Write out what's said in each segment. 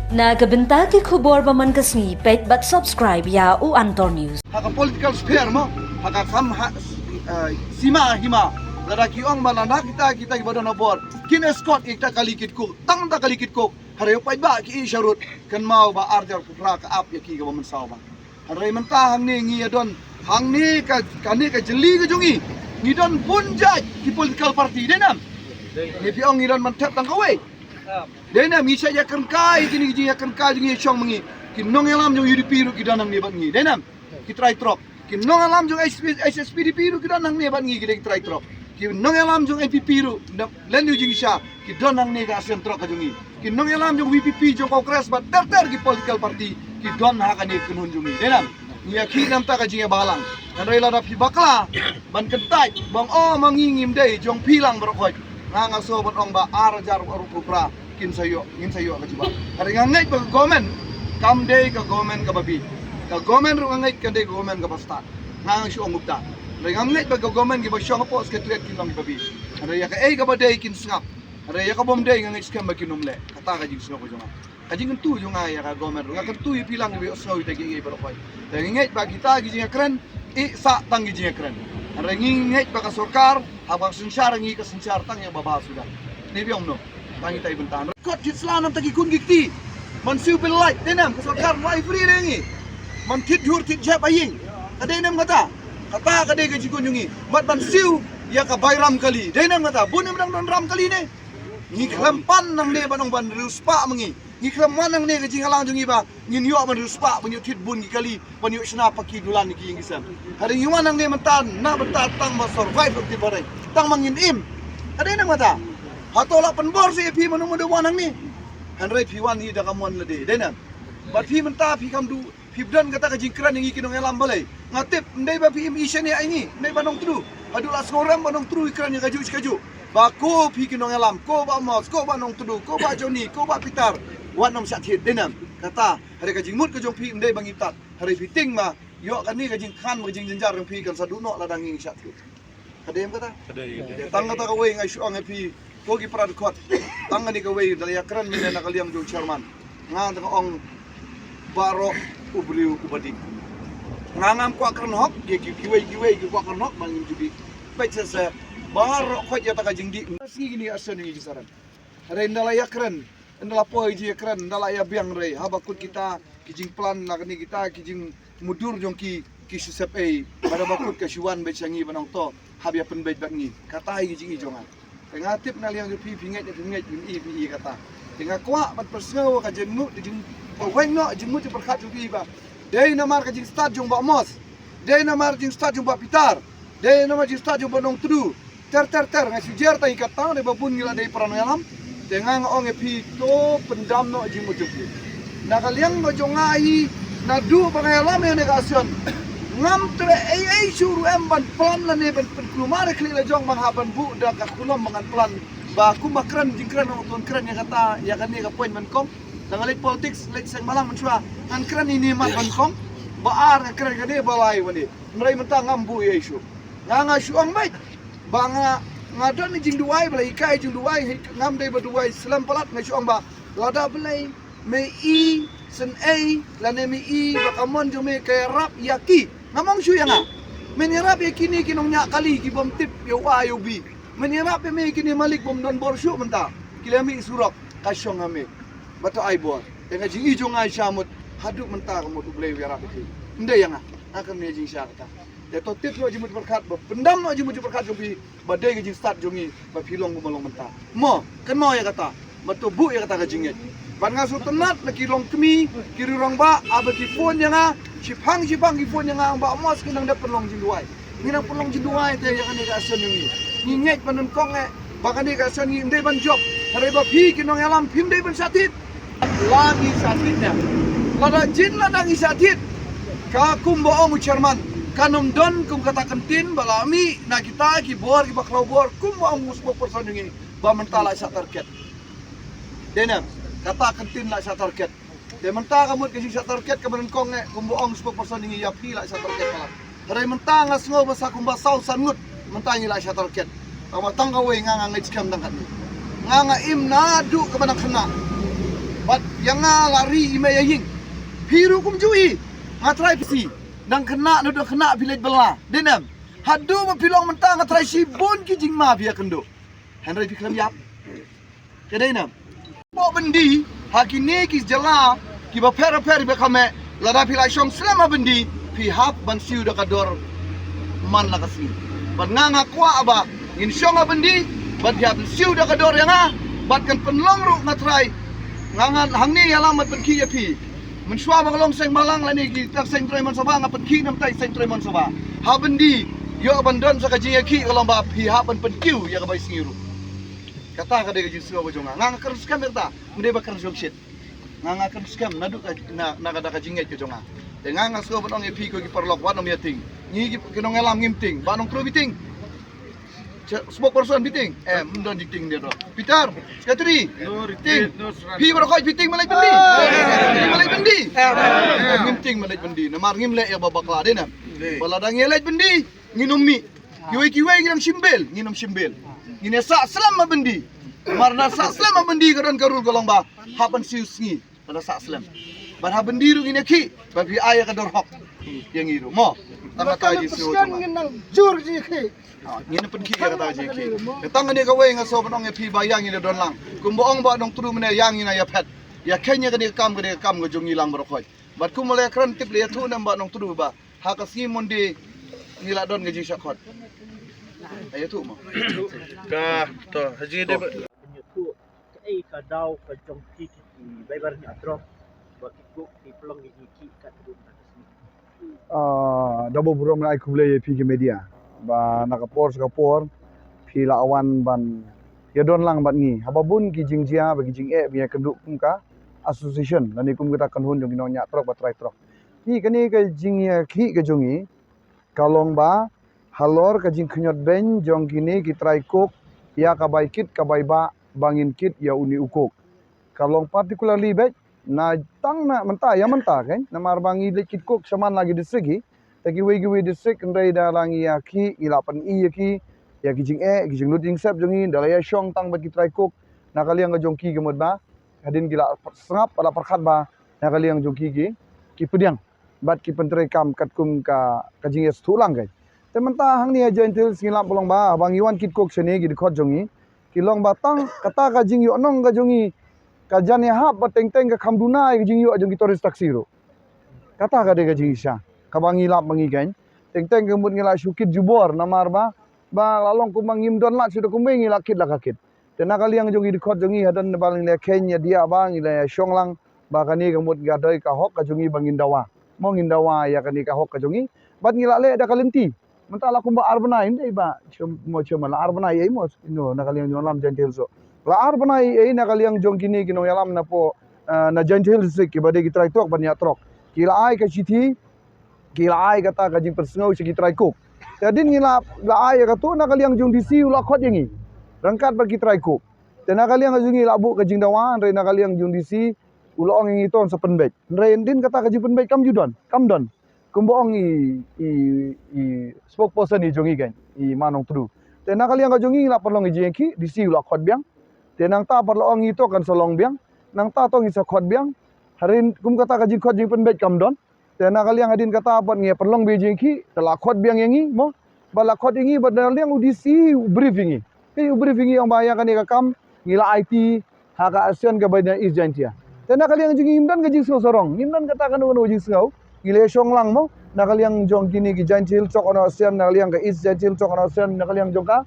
Nagabenta ki khubor baman kasni pet but subscribe ya u Antor News. Haka political sphere mo, haka sima hima. Ladaki ong malana kita ibadah nabor. Kin escort kita kalikit ko, tang ta kalikit ko. Harayo pa ba ki isharut kan mau ba arjar kupra ka ap ya ki ga man sawa. Haray man ta hang ni ngi don, hang ni ka kani ka jeli ka jungi. Ngi don punjaj ki political party denam. Ni pi ong ngi don man tap tang kawe. Denam ngi sa yakan kai kini gi yakan kai ngi chong mangi. Kin nong elam jung UDP ru ki danang ni bat ngi denam. Ki try trop. Kin nong elam jung SSPDP ru ki danang ni bat ngi ki try trop. Ki nong elam jung APP ru len yu jing sha ki donang ni ga asem trop ka jungi. Ki nong elam jung VPP jung Kongres bat ter ki political party ki don ha ka ni kunun jungi denam. Ni ki nam ta ka jing balang. Kan rela da pi bakla ban kentai bang mangingim dei jong pilang berkoi. Nga so ban ong ba arjar ru kupra kin sayo ka jiba. Hari ngai ba gomen kam dei ka gomen ka babi. Ka gomen ru ngai ka dei gomen ka basta. Nga si ong mukta. Hari ngai ba ka gomen ki ba syong po ska tuet kin lang babi. Hari ya ka ka ba dei kin sngap. Hari ya ka bom dei ngai skam ba kinumle. Kata ka jing sngap ko jonga. Kajing tu jonga ya ka gomen ru nga tu pilang bi osno ite gi ba lokoi. Hari ngai ba kita gi jing kren i sa tang gi jing kren. Hari ngai ba ka sorkar habang sensar ngi ka sensar tang ya baba sudah. Ni biong no. Tangi tay bentan. Kot Islam tagi kun gikti. Man siu belai denam ka sorkar mai free rengi. Man tit hur tit jap aying. Kadai nam kata. Kata kadai ka jikun jungi. Mat man siu ya ka bayram kali. Denam kata bunim dang don ram kali ne. Ngi klampan nang ne banong ban ruspa mengi. Ngi klaman nang ne ka jingalang jungi ba. Ngi yo man ruspa banyu tit bun gi kali. Banyu sna paki dulan gi ngisam. Hari yuman nang ne mentan na bentat tang ma survive ti bare. Tang mangin im. Kadai nam kata. Hatola penbor si pi manu madu wanang ni. Hanrai pi wan hi da kamon lade. Denam. Bat pi menta pi kam du pi bdan kata ka jingkran ngi kinong elam balai. Ngatip ndai ba pi im isya ni ai ndai banong tru. Adu la skoram banong tru ikran ni kaju. Ba ko pi kinong elam, ko ba mos, ko ba nong tru, ko ba joni, ko ba pitar. Wan nom sathit denam. Kata hari ka jingmut ka jong pi ndai bangitat. Hari pi ting ma yo kan ni ka jing khan ma jing jenjar ng pi kan saduno ladang ngi sathit. Kadem kata? Kadem. Tang kata ka we ngai suang pi kogi parad kot tangan ni kawai dalaya kran mina nakaliam jong chairman nga ta ong baro ubriu ubadi nga ngam kwa kran hok ge kiwai ki kwa kran hok mangin jubi baca sa baro khot ya ta ka jingdi si gini asan ni gisaran hare dalaya kran ndala poi ji kran dalaya biang rei habakut kita kijing plan na ni kita kijing mudur jong ki susep ei pada bakut ka syuan bechangi banong to habya pen bait bangi kata gi jingi jongan tengah tip na liang pi pinget pi kata tengah kuak bat persau ka jengmu jeng weng no jengmu ti perkhat jugi ba dei namar ka jeng start jong ba mos dei namar jeng start jong ba pitar dei namar jeng start jong ba nong tru ter ngai sujer tai kata ne babun ngila dei pranayalam tengah ngong pi to pendam no jengmu jugi na kaliang no jongai na du pranayalam ne ka asion ngam tre ai suru emban plan la ne ben klumar kli la jong mang haban bu da ka kulom mangan plan ba ku makran jingkran on kran ya kata ya kan ni ka point man kom dangalit politics lek sang malang mensua an kran ini man ban kom ba ar ka kran gade balai wani mrai menta ngam bu ye isu nga suang bai ba nga don ni jing duai balai kai jing duai ngam dei ba duai selam palat ngai suang ba lada balai me i sen ai la ne mi i ba kamon jo me kai rap yaki ngamong syu yang menirap ya kini kinong nya kali ki bom tip yo a yo bi menirap ya me kini malik bom don borsyu menta kilami surok kasyong ame bato ai bor tenga jing ijo ngai shamut hadu menta kamu tu blei wirap ki nde yang akan ne jing sya kata ya to tip no jimut berkat ba pendam no jimut berkat jo bi badai ki jing start jongi ba pilong molong menta mo kan mo ya kata bato bu ya kata ka jinget ban nga su tenat na kilong kemi kiri rong ba aba ki phone yang Cipang ki phone yang ang ba mos kinang da penlong jinduai nginang penlong jinduai te yang ani ka asan ni nginget panon kong baka ni ka asan ni ndai ban job hare ba pi kinong alam pim dai ban satit lagi satitnya lada jin lada ngi satit ka kumbo ong chairman kanom don kum kata kentin balami na kita ki bor ki baklau bor kumbo ong musbo person ngi ba mentala sa target denam kata kentin la sa target de menta kamut kasi sa target ka kong kumbuong spokesperson ngi yapi la sa target pala hare menta ngasngo basa kumbasaw sangut menta ngi la sa target tama tanggawe nga ngitskam dang kan nga im na du ka banang khana Bat yang lari ime ying. Piru kum jui. Ngatrai pisi. Nang kena nudo kena bilet bela. Denam. Hadu mapilong mentang ngatrai si bon ki jingma biya kendo. Henry piklam yap. Kedai nam. Bo bendi hakini ki jala ki ba pera be kame lada pilai shom selama bendi pi hap ban siu da kador man la kasi. Ban nganga kwa aba in shonga bendi bat dia siu da kador yang bat kan penlong ru ngatrai ngangan hangni alamat penki ya pi. Menshwa mangalong seng malang lani ki tak seng treman soba ngapen ki nam tai seng treman soba. Ha bendi yo abandon sa kaji ya ki kalau ba pi hap ban penkiu ya ka bai singiru. Kata ka de jisu ba jonga ngang kan scam ta munde ba kan shit ngang kan scam nadu na kada ka jinget ke jonga de ngang asko ba nong epi ko ki perlok wa no meeting ni ki kinong elam ngimting ba nong pro meeting spok person meeting mundon meeting dia do Peter sekretari meeting pi ba ko meeting malai bendi malai bendi ngimting malai bendi namar ngimle ya babakla de na bala dang yelet bendi nginum mi kiwe nginam simbel nginum simbel ini sak selam bendi. Marna sak selam bendi kadon karul golong ba. Hapan siu sngi pada sak selam. Ban ha bendi ru ini ki bagi ayah kador hok. Yang iru mo. Tanga ta ji siu. Nginang jur ji ki. Ngin pen ki kata ji ki. Tanga ni ka we ngaso banong e pi bayang ini don lang. Kumboong ba dong turu mene yang ina ya pet. Ya kenya ka kam ga jong ilang berokoi. Bat ku mole kran tip le tu nam ba dong turu ba. Ha ka sngi monde ngila don ga ji shakot. Ayo tu mo. Ka to haji de Penyetu kai ka daw ka jong ki bai bar ni atrok. Ba ki ku ki pelong ni ki ka tu na kasni. Dabo burom na ikubule pi media ba nakapor pila awan ban ya don lang bat ni hababun ki jingjia bagi jing biya kenduk kumka association lani kum kita kan hun jong inonya trok ba trai trok ki kani ka jingya ki ka jongi kalong ba halor ka jing khunyot ben jong kini ki trai kok ya ka bai kit ka bai ba bangin kit ya uni ukok kalong particularly bet na tang na menta ya menta kan na marbangi le kit kok saman lagi disegi tagi we disek ndai da langi ya ki ilapan ya ki ya ki jing luting sep jongi dalaya shong tang bagi trai kok na kaliang ga jong ki gemod ba hadin gila sengap pada perkhat ba na kaliang jong ki pediang bat ki pentrai kam kat kum ka jing es thulang kai tementa hang ni ajentil singilap bolong ba bang iwan kit kok sene gi dikhot jongi kilong batang kata ka jing yo nong ga jongi ka jane hap bateng teng ka khamduna gi jing yo jongi toris taksiro kata ka de ga jing sha ka bang ilap mangi gain teng teng gemut ngila syukit jubor namar ba lalong ku mangim don la sudah ku mengi lakit lakakit tena kali yang jongi dikhot jongi hadan baling le kenya dia bang ile shonglang ba kani gemut ga doi ka hok ka jongi bangin dawa mong indawa ya kani ka hok ka jongi bat ngila le da kalenti mentala kumba arbana inde ba mo choma la arbana ye mo no nakaliang jolam gentil so la arbana ye nakaliang jong kini kino yalam na po na gentil sik ki bade ki trai tok banya trok kila ai ka chithi kila ai kata ka jing persngau sik ki trai kok jadi ngila la ai ka tu nakaliang jong disi ula khot yangi rangkat bagi trai kok te nakaliang jungi labu ka jing dawan re nakaliang jong disi ula ong ngi ton sa penbet re din kata ka jing penbet kam judon kam don kumboong i spokesperson i jongi kan i manong tru te nakaliang ka jongi la perlong i jengki disi ula khot biang te nang ta perlong i to kan solong biang nang ta tong i sa khot biang harin kum kata ka jing khot jing penbet kam don te nakaliang adin kata apa nge perlong be jengki tela khot biang yangi mo bala khot ingi badaliang udisi briefingi ke briefingi ong baya kan ka kam ngila IT haka asian ka badnya is jantia te nakaliang jongi imdan ka jing sorong imdan kata kan no jing sengau gile shong lang mo nakaliang jong kini ki jantil chok ono asian nakaliang ka is jantil chok ono asian nakaliang jong ka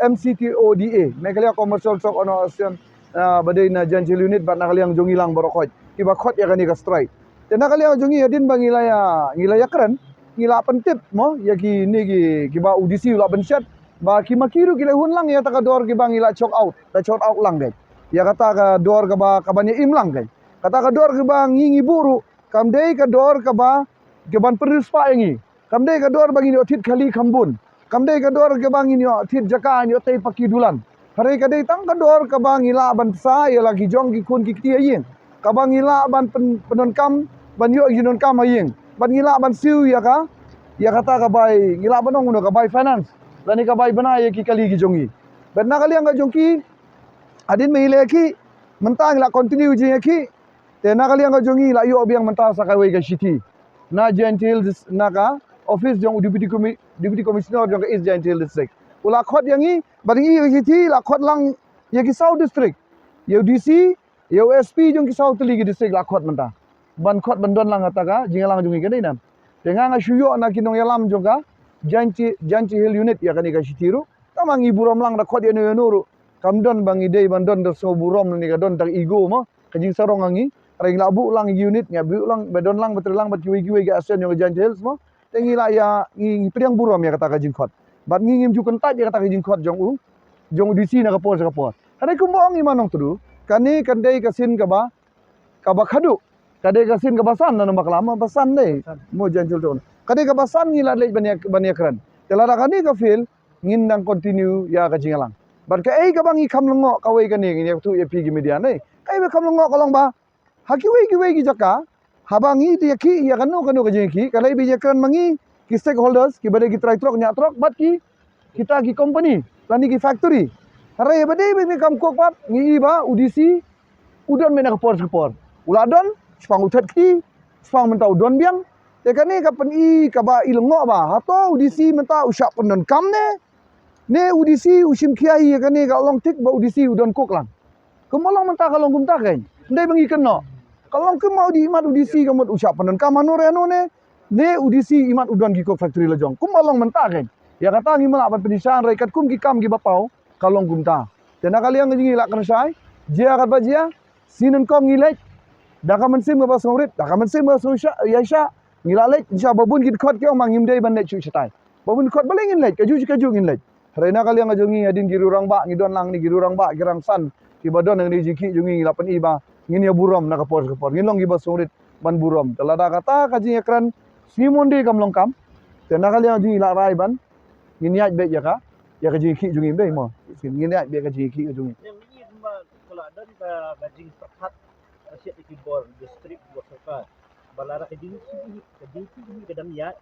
MCTODA nakaliang commercial chok ono asian badai na jantil unit bat nakaliang jong ilang borokot iba khot ya kani ka strike te nakaliang jongi adin bang ngilaya keren ngila pentip mo ya ki ni ki ba udisi la benset ba ki makiru gile hun lang ya taka dor ki bang ngila chok out ta chok out lang gai ya kata ka dor ka ba kabanya im lang gai kata ka dor ki bang ngingi buru kamdei ka dor ka ba geban perus pa yangi kamdei ka dor bagi ni otit khali khambun kamdei ka dor ke bang ni otit jaka ni otai paki dulan hare ka dei tang ka dor ka bang ila ban sa ya lagi jong ki kun ki tia yin ka bang ila ban penon kam ban yo ginon kam yin ban ila ban siu ya ka ya kata ka bai ngila banong no ka bai finance lani ka bai bana ye ki kali ki jongi ben na kali ang ka jongki adin me ile ki mentang la continue je ki Te na kali nga jongi la yo biang mentah sa kawai ka city. Na gentil na ka office jong deputy commissioner jong ka is gentil district. Ula khot yang i bari i city la khot lang ye ki south district. Ye DC, ye SP jong ki south li district la khot mentah. Ban khot bandon lang ataka jingalang jongi ka nam. Te nga syuyo na kinong yalam jong ka janci hill unit ya kani ka city ru. Tamang i burom lang da khot ye no nuru. Kamdon bang ide bandon da so burom ni ka don tak ego mo. Kajing sarong angi ring labu lang unit nya bu lang bedon lang betul lang bat kiwi ga asen yang jan hills mo tengi la ya ngi priang burom ya kata kajing khot bat ngi ngim ju kentat ya kata kajing khot jong DC na kapor sa kapor hare kumbong ngi manong tudu kani kandai kasin ka ba khadu kadai kasin ka basan na nambak lama basan dei mo jan hil ton kadai ka basan ngi la lej bania kran telara kani ka feel ngin nang continue ya kajing lang bat ka ei ka bangi kamlengo kawai kani ngi tu ya pigi media nei kai be kamlengo kolong ba hakiwei ki jaka habangi ti ki ya kanu ka jeki kalai bi jekan mangi ki stakeholders ki bade ki trai trok nya trok bat ki kita ki company lani ki factory hare bade bi kam kok pat ngi ba udisi udon mena kapor uladon spang utat ki spang mentau don biang te kani ka pen I ka ba ilngo ba hato udisi menta usap penon kam ne udisi usim kiai ya kani ka long tik ba udisi udon kok lang kumolong menta kalong gumta kain ndai bangi keno kalau ke mau di imat udisi kamu usap panen kamano reno ne udisi imat udon giko factory lejong kum malong mentah kan ya kata ngi malak pedisaan rekat kum gikam gi bapau kalong gumta tena kalian ngi lak kan sai jia kat bajia sinen kom ngilek da kamen sim ba songrit da kamen sim ba sosya yasha ngilalek insya babun git khot ke mangim dei ban ne chu chatai babun khot balengin lek kaju ngin lek rena kalian ngajongi adin girurang ba ngidon lang ni girurang ba girang san ki badon ngi jiki jungi lapan iba ngin ya burom na kapor ngin long giba surit ban burom telada kata kaji ekran simonde kam long kam tena kali yang jungi la rai ban ngin yaj be ya kaji ki jungi be mo ngin yaj be kaji ki jungi Yang ini kalau ada ka gajing terhat asyik ikibor district bosaka balara kajing ini kadang ya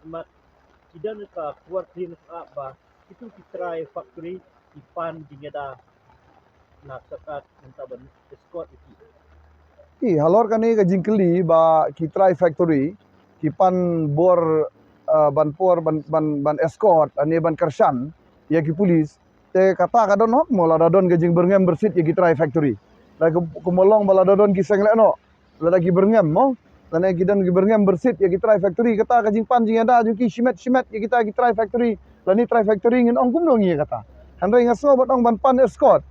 mat kidan ka kuar clean ba itu kitrai factory ipan dingeda nak sekat minta ban escort iki halor kani ka jingkeli ba kitrai factory kipan bor ban ban escort ani ban kersan ya ki polis te kata kadon hok mola dadon gajing berngem bersit ya kitrai factory la kumolong bala dadon ki senglekno la ki berngem mo lane kidan ki berngem bersit ya kitrai factory kata kajing pan jing ada ju ki shimet ya kita kitrai factory lani trai factory ngin ong kumdong ya kata handai ngaso botong ban pan escort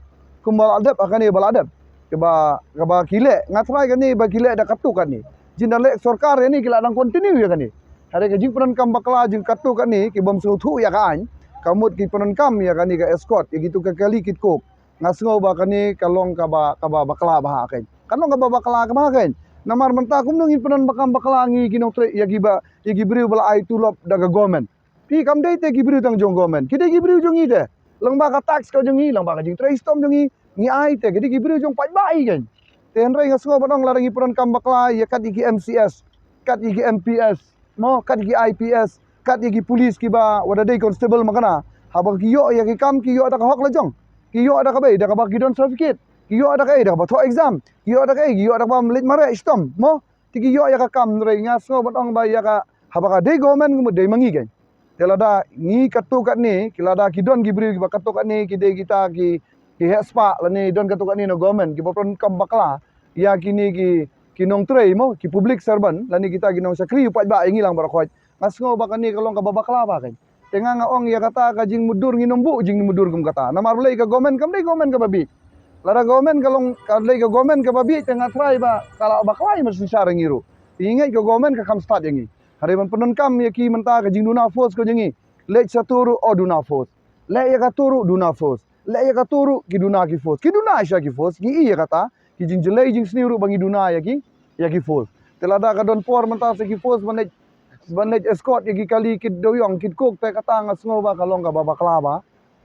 kumbal adab akan ia baladab keba kile ngatrai kan ni ba kile ada katu kan ni jindale sarkar ni kila dang continue ya kan ni hari ke jing penan kam bakla jing katu kan ni ki bom thu ya kan kamut ki penan kam ya kan ni ka escort ya gitu ka kali kit kok ngasngo ba kan ni kalong ka ba bakla ba kan kalong ka ba bakla ka ba kan namar menta kum ngi penan bakam bakla ngi kinong tre ya giba ya gibriu bala ai tulop daga government pi kam dei te gibriu tang jong government kide gibriu jong ide lang ba ka tax ka jongi lang ba ka jing trace tom jongi ngi ai te gidi gibriu jong pai bai kan ten rei ngasko badong la ngi peran kam bakla ya kat iki MCS kat iki MPS mo kat iki IPS kat iki polis ki ba wada dei constable makana habang kiyo ya ki kam kiyo ada ka hok la jong kiyo ada ka bai da ka ba gidon certificate kiyo ada ka da ka ba tho exam kiyo ada ka kiyo ada ka melit mare stom mo ti kiyo ya ka kam rei ngasko badong ba ya ka habaka dei government ngi dei mangi kan telada ngi katu kat ni kilada kidon gibriu ki ba katu kat ni kide kita ki hespa lani don katu kat ni no government ki popron kam bakla ya kini ki nong trei mo ki public servant lani kita ki nong sakri upat ba ingi lang barakot ngasngo ba kan ni kalong ka babakla ba kan tenga nga ong ya kata ka jing mudur ngi nombu jing mudur kum kata namar lei ka government kam dei government ka babi lara government kalong ka lei ka government ka babi tenga trai ba kala bakla mas sar ngiru ingai ka government ka kam start yangi hari man penon kam ya ki menta ka jing duna force ko jengi lek saturu o duna force lek ya ka turu duna force lek ya ka turu ki duna ki force ki duna sya ki force ki iya kata ki jing jelai jing sniru bangi duna ya ki force telada ka don por menta se ki force banet escort ya ki kali kit doyong kit kok te kata ngasngo ba kalong ka babakla ba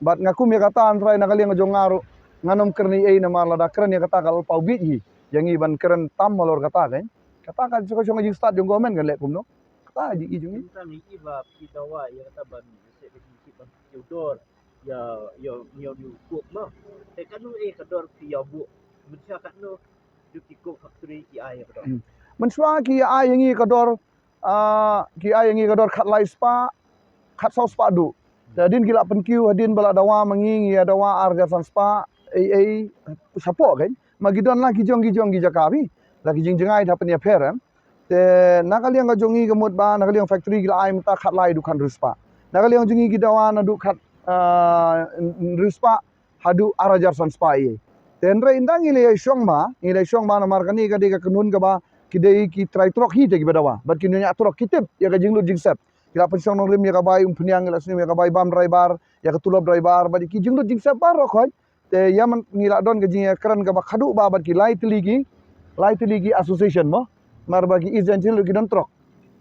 bat ngakum ya kata antrai na kali ngajong ngaru nganom kerni ei na marlada keren ya kata kal pau bit hi yangi ban keren tam malor kata kan kata ka joko jing start jong government kan lek kum no kata ji jung kita ni iba pidawa ya kata ban se di ban jodor ya yo yo kuk mah te kanu kador pi ya bu bisa kanu du kiko factory ki ai betul. Mensua ki ai yang i kador kat lai spa kat sau spa du. Dadin gila penkiu hadin bala dawa mengingi dawa arjasan spa ai sapok kan. Magidon lah gijong gijakabi. Lagi jingjengai dapat ni aper. Te nakaliang gajongi gemut ba nakaliang factory gila ai menta kat lai du kan ruspa. Nakaliang jongi gidawa na du kat ruspa hadu arajarsan spa ye. Tenre indang ile syong ba na markani ka de ka kunun ka ba kidai ki try trok hi te ki badawa. Bat ki nya trok kitip ya ka jinglu jingsep. Kila pensong nong rim ya ka bai umpunyang la sini ya ka bai bam driver ya ka tulab driver ba ki jinglu jingsep ba rok hoi. Te ya man ngila don ka jing keren ka ba khadu ba bat ki lai tiligi association mo. Mar bagi ijantil ki don trok.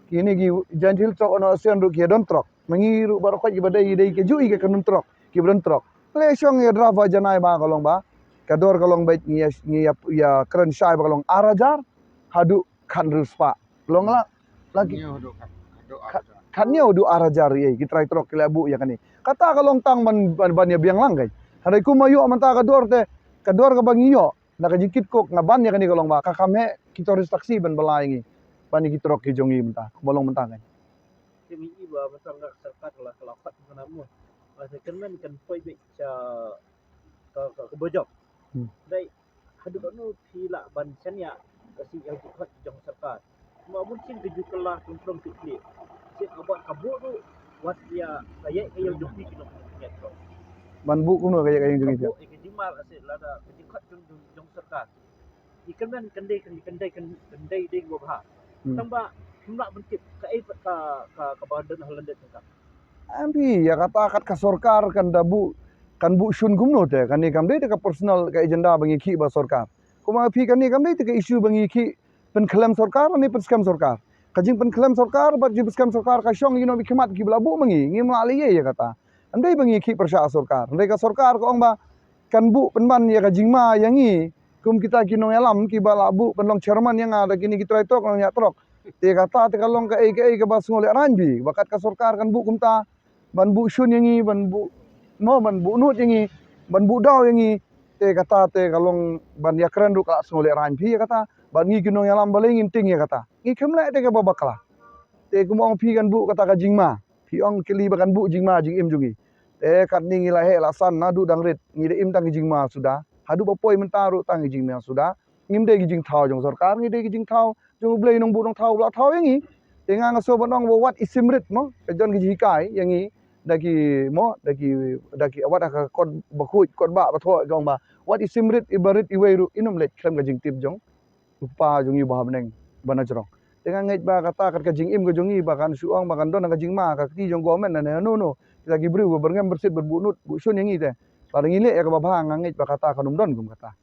Kini ki jantil trok ono asian ru ki don trok. Mengiru ba rok ki badai dei ke jui ke kunun trok ki don trok. Le syong ya driver janai ba kalong ba. Kador kalong baik ni ya keren syai ba kalong arajar hadu kan ruspa. Kalong la lagi kan nyo du arajar ye kita trok kila bu ya kani. Kata kalong tang ban ya biang lang kai. Hari ku mayu manta kador ka bangiyo nakajikit kok ngaban ya kani kalong ba kakame kita restraksi ban balaingi. Pani kita trok ki jongi menta bolong menta kan. Kami iba pasang nak serkat lah kelapat menamu. Masa kenan kan poi be ka bojok. Dai hadu kanu pila ban chanya kasi yang buat jong serkat. Mungkin kejukelah tentang tukli. Cik abot kabut tu wat dia saya yang jumpi kino nyat. Ban bu kuno kaya yang jongi. Kabut ke jimal asyik lada kejukat jong serkat. Ikan kan kendai ding go bah. Tambah nak bentuk ka badan Holanda tengah. Ampi ya kata kat ka sorkar kan dabu kan bu syun gumno te kan ni kam de ka personal ka agenda bangi ki ba sorkar. Kuma pi kan ni kam de ka isu bangi ki pen klaim sorkar ni pen skam sorkar. Kajing pen klaim sorkar ba jib skam sorkar ka syong ino bikmat ki belabu mangi ngi melalui ye ya kata. Andai bangi ki persya sorkar. Andai ka sorkar ko ong ba kan bu penban ya ka jingma yangi kum kita kinong alam ki balabu penlong chairman yang ada kini kita trok long ya trok. Te kata te kalong ka ke ba sungole ranbi bakat ka sorkar kan bu kumta ban bu syun yangi ban bu nut yangi ban bu daw yangi te kata te kalong ban ya keren du ka sungole ranbi ya kata ban ngi kinong alam balengin ting ya kata ngi kemle te ka babakla te kumong pi kan bu kata ka jingma pi ong kili bakan bu jingma jing im jungi te kat ni ngi lahe lasan nadu dangrit ngi de im tang jingma sudah hadu bapoi mentaru tang jingma sudah ngim de jing thau jong sarkar ngi de jing thau jong blei nong bu nong thau la thau yangi te nga ngaso banong bo wat isimrit mo jon gi jikai yangi daki awat ka kod bakut kod ba batho jong ba wat isimrit ibarit iweiru inum let krem ga jing tip jong upa jongi ba beneng bana jrong dengan ngait ba kata kat ka jing im ga jongi ba kan suang ba kan don ka jing ma ka ti jong gomen na no lagi bru ba berngam bersit berbunut bu sun yangi te paling ile ya ka ba ngait ba kata kanum don gum kata